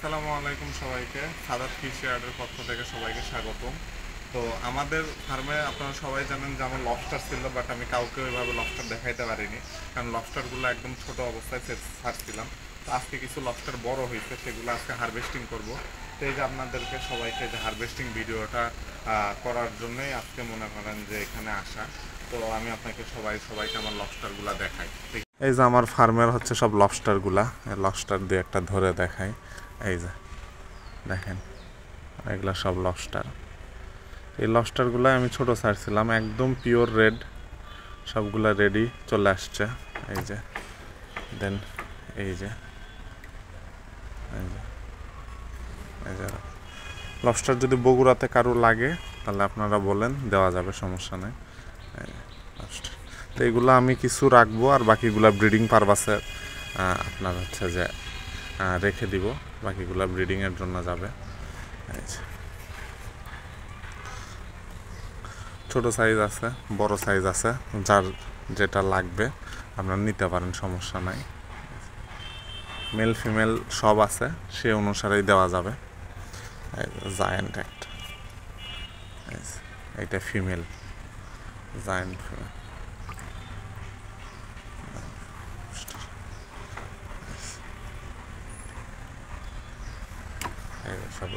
আসসালামু আলাইকুম সবাইকে। সাদাত ফিশ ইয়ার্ডের পক্ষ থেকে সবাইকে স্বাগতম। তো আমাদের ফার্মে আপনারা সবাই জানেন যে আমার লবস্টার ছিল, বাট আমি কাউকে ওইভাবে লবস্টার দেখাইতে পারিনি, কারণ লবস্টারগুলো একদম ছোট অবস্থায় ছাড়ছিলাম। তো আজকে কিছু লবস্টার বড় হয়েছে, সেগুলো আজকে হারভেস্টিং করব। তো এই যে আপনাদেরকে সবাইকে যে হারভেস্টিং ভিডিওটা করার জন্যই আজকে মনে করেন যে এখানে আসা। তো আমি আপনাকে সবাইকে আমার লবস্টারগুলো দেখাই। এই যে আমার ফার্মের হচ্ছে সব লবস্টারগুলা, লবস্টার দিয়ে একটা ধরে দেখাই। এই যে দেখেন, এগুলা সব লবস্টার। এই লবস্টারগুলো আমি ছোট ছাড়ছিলাম, একদম পিওর রেড, সবগুলা রেডি চলে আসছে। এই যে দেন এই যে এই যে এই যে লবস্টার যদি বগুড়াতে কারো লাগে তাহলে আপনারা বলেন, দেওয়া যাবে, সমস্যা নেই। লবস্টার তো এইগুলো আমি কিছু রাখবো, আর বাকিগুলা ব্রিডিং পারপাসে আপনার হচ্ছে যে রেখে দিব, বাকিগুলা ব্রিডিংয়ের জন্য যাবে। ছোট সাইজ আছে, বড় সাইজ আছে, যার যেটা লাগবে আপনারা নিতে পারেন, সমস্যা নাই। মেল ফিমেল সব আছে, সে অনুসারেই দেওয়া যাবে। জায়ান্ট একটা, এইটা ফিমেল, জায়ান্ট ফিমেল। সব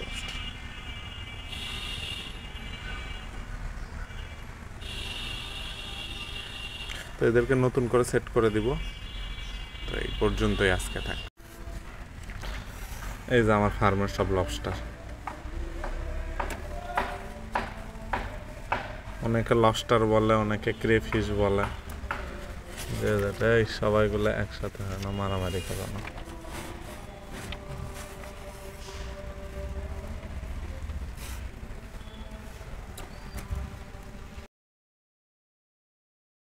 তো এদেরকে নতুন করে সেট করে দিব। তো এই পর্যন্তই আজকে থাক। এই যে আমার ফার্মের সব লবস্টার। অনেকে লবস্টার বলে, অনেকে ক্রেফিশ বলে, যে সবাইগুলো একসাথে হয় না, মারামারি করে না।